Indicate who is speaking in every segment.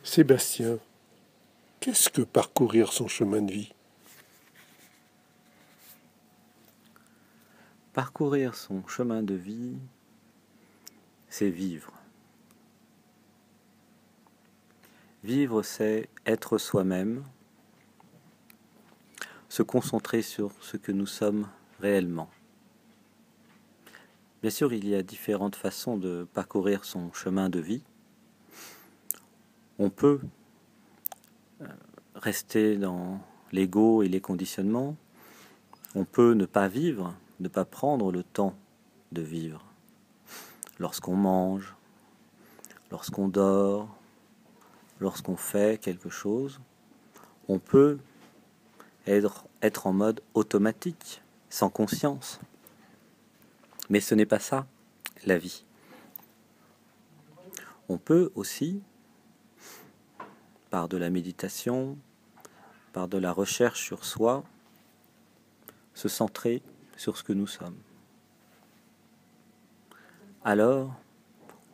Speaker 1: Sébastien, qu'est-ce que parcourir son chemin de vie?
Speaker 2: Parcourir son chemin de vie, c'est vivre. Vivre, c'est être soi-même, se concentrer sur ce que nous sommes réellement. Bien sûr, il y a différentes façons de parcourir son chemin de vie. On peut rester dans l'ego et les conditionnements. On peut ne pas vivre, ne pas prendre le temps de vivre. Lorsqu'on mange, lorsqu'on dort, lorsqu'on fait quelque chose, on peut être en mode automatique, sans conscience. Mais ce n'est pas ça, la vie. On peut aussi, par de la méditation, par de la recherche sur soi, se centrer sur ce que nous sommes. Alors,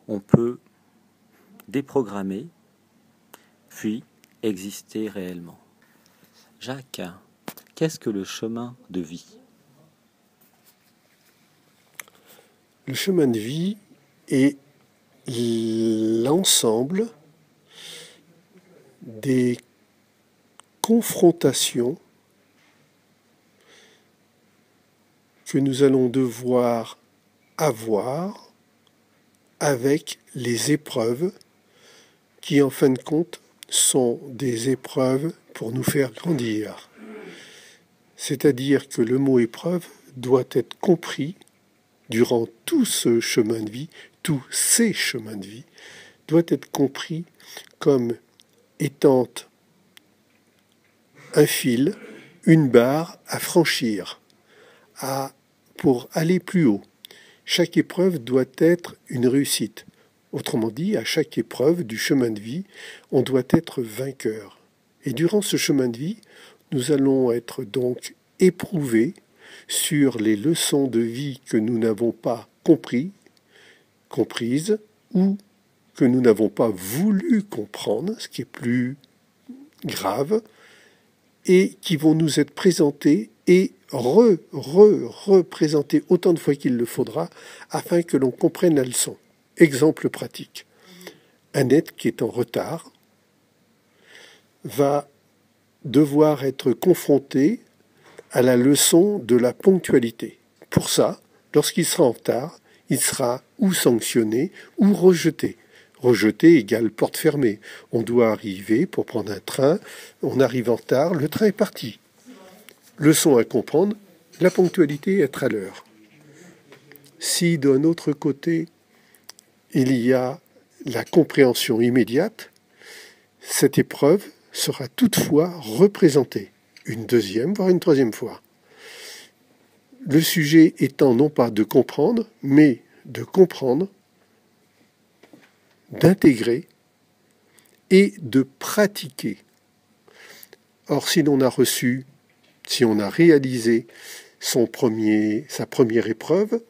Speaker 2: on peut déprogrammer, puis exister réellement. Jacques, qu'est-ce que le chemin de vie?
Speaker 1: Le chemin de vie est l'ensemble des confrontations que nous allons devoir avoir avec les épreuves qui, en fin de compte, sont des épreuves pour nous faire grandir. C'est-à-dire que le mot épreuve doit être compris durant tout ce chemin de vie, tous ces chemins de vie, doit être compris comme étant un fil, une barre à franchir, pour aller plus haut. Chaque épreuve doit être une réussite. Autrement dit, à chaque épreuve du chemin de vie, on doit être vainqueur. Et durant ce chemin de vie, nous allons être donc éprouvés sur les leçons de vie que nous n'avons pas comprises, ou que nous n'avons pas voulu comprendre, ce qui est plus grave, et qui vont nous être présentées et représentées autant de fois qu'il le faudra, afin que l'on comprenne la leçon. Exemple pratique. Un être qui est en retard va devoir être confronté à la leçon de la ponctualité. Pour ça, lorsqu'il sera en retard, il sera ou sanctionné ou rejeté. Rejeté égale porte fermée. On doit arriver pour prendre un train, on arrive en retard, le train est parti. Leçon à comprendre, la ponctualité, être à l'heure. Si d'un autre côté, il y a la compréhension immédiate, cette épreuve sera toutefois représentée une deuxième, voire une troisième fois. Le sujet étant non pas de comprendre, mais de comprendre, d'intégrer et de pratiquer. Or, si l'on a reçu, si on a réalisé sa première épreuve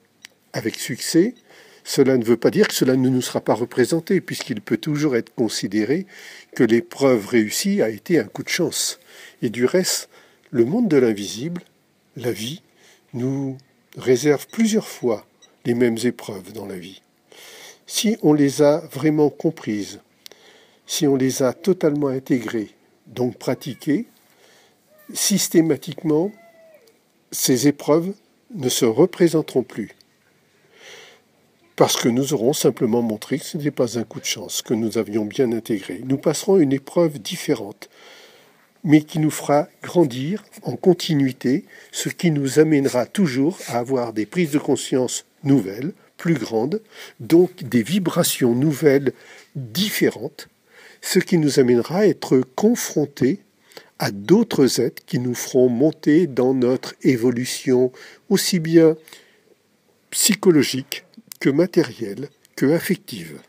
Speaker 1: avec succès, cela ne veut pas dire que cela ne nous sera pas représenté, puisqu'il peut toujours être considéré que l'épreuve réussie a été un coup de chance. Et du reste, le monde de l'invisible, la vie, nous réserve plusieurs fois les mêmes épreuves dans la vie. Si on les a vraiment comprises, si on les a totalement intégrées, donc pratiquées, systématiquement, ces épreuves ne se représenteront plus. Parce que nous aurons simplement montré que ce n'était pas un coup de chance, que nous avions bien intégré. Nous passerons une épreuve différente, mais qui nous fera grandir en continuité, ce qui nous amènera toujours à avoir des prises de conscience nouvelles, plus grandes, donc des vibrations nouvelles, différentes, ce qui nous amènera à être confrontés à d'autres êtres qui nous feront monter dans notre évolution, aussi bien psychologique que matérielle, que affective.